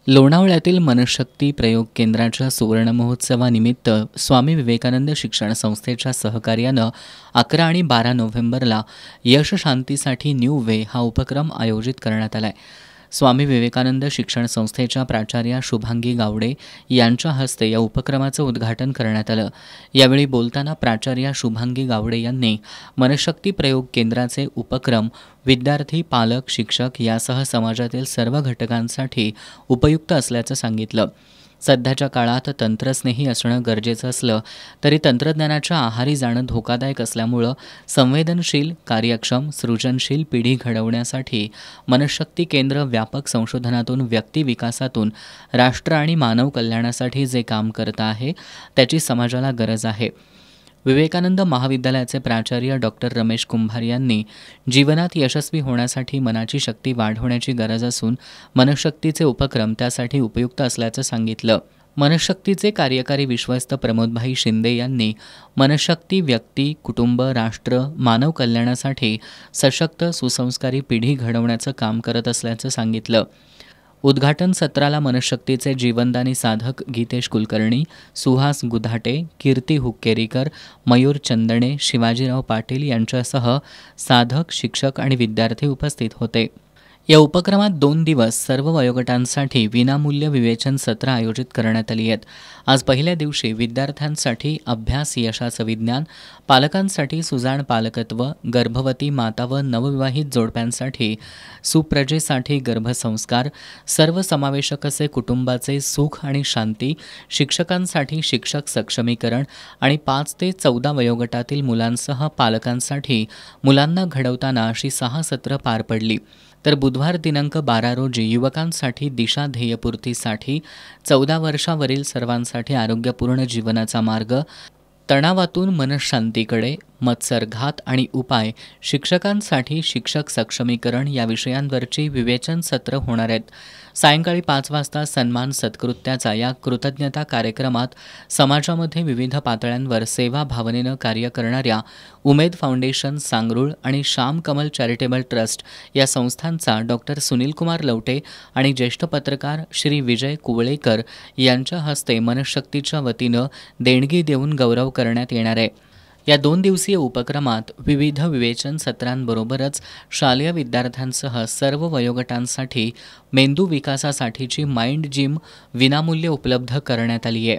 लोणावळ्यातील मनशक्ती प्रयोग केंद्राच्या सुवर्णमहोत्सवानिमित्त स्वामी विवेकानंद शिक्षण संस्थेच्या सहकार्यानं 11 आणि 12 नोव्हेंबरला यश शांतीसाठी न्यू वे हा उपक्रम आयोजित करण्यात आला आहे। स्वामी विवेकानंद शिक्षण संस्थेच्या प्राचार्या शुभांगी गावडे यांच्या हस्ते या उपक्रमाचं उद्घाटन करण्यात आलं। यावेळी बोलताना प्राचार्या शुभांगी गावडे यांनी मनशक्ती प्रयोग केंद्राचे उपक्रम विद्यार्थी, पालक, शिक्षक यासह समाजातील सर्व घटकांसाठी उपयुक्त असल्याचं सांगितलं। सध्याच्या काळात तंत्रस्नेही असणं गरजेचं असलं तरी तंत्रज्ञानाच्या आहारी जाणं धोकादायक असल्यामुळं संवेदनशील, कार्यक्षम, सृजनशील पिढी घडवण्यासाठी मनशक्ती केंद्र व्यापक संशोधनातून, व्यक्ती विकासातून राष्ट्र आणि मानव कल्याणासाठी जे काम करत आहे त्याची समाजाला गरज आहे। विवेकानंद महाविद्यालयाचे प्राचार्य डॉक्टर रमेश कुंभार यांनी जीवनात यशस्वी होण्यासाठी मनाची शक्ती वाढवण्याची गरज असून मनशक्तीचे उपक्रम त्यासाठी उपयुक्त असल्याचं सांगितलं। मनशक्तीचे कार्यकारी विश्वस्त प्रमोदभाई शिंदे यांनी मनशक्ती व्यक्ती, कुटुंब, राष्ट्र, मानव कल्याणासाठी सशक्त, सुसंस्कारी पिढी घडवण्याचं काम करत असल्याचं सांगितलं। उद्घाटन सत्राला मनशक्तीचे जीवनदानी साधक गीतेश कुलकर्णी, सुहास गुधाटे, कीर्ती हुक्केरीकर, मयूर चंदणे, शिवाजीराव पाटील यांच्यासह साधक, शिक्षक आणि विद्यार्थी उपस्थित होते। या उपक्रमात 2 दिवस सर्व वयोगटांसाठी विनामूल्य विवेचन सत्र आयोजित करण्यात आली आहेत। आज पहिल्या दिवशी विद्यार्थ्यांसाठी अभ्यास यशाचं विज्ञान, पालकांसाठी सुजाण पालकत्व, गर्भवती माता व नवविवाहित जोडप्यांसाठी सुप्रजेसाठी गर्भसंस्कार, सर्वसमावेशक असे कुटुंबाचे सुख आणि शांती, शिक्षकांसाठी शिक्षक सक्षमीकरण आणि 5 ते 14 वयोगटातील मुलांसह पालकांसाठी मुलांना घडवताना अशी 6 सत्र पार पडली। तर बुधवार दिनांक 12 रोजी युवकांसाठी दिशा ध्येयपूर्तीसाठी, 14 वर्षावरील सर्वांसाठी आरोग्यपूर्ण जीवनाचा मार्ग, तणावातून मनःशांतीकडे, मत्सरघात आणि उपाय, शिक्षकांसाठी शिक्षक सक्षमीकरण या विषयांवरची विवेचन सत्र होणार आहेत। सायंकाळी 5 वाजता सन्मान सत्कृत्याचा या कृतज्ञता कार्यक्रमात समाजामध्ये विविध पातळ्यांवर सेवा भावनेनं कार्य करणाऱ्या उमेद फाउंडेशन सांगरूळ आणि श्याम कमल चॅरिटेबल ट्रस्ट या संस्थांचा डॉक्टर सुनीलकुमार लवटे आणि ज्येष्ठ पत्रकार श्री विजय कुवळेकर यांच्या हस्ते मनशक्तीच्या वतीनं देणगी देऊन गौरव करण्यात येणार आहे। या 2 दिवसीय उपक्रमात विविध विवेचन सत्रांबरोबरच शालेय विद्यार्थ्यांसह सर्व वयोगटांसाठी मेंदू विकासासाठीची माइंड जिम विनामूल्य उपलब्ध करण्यात आली आहे।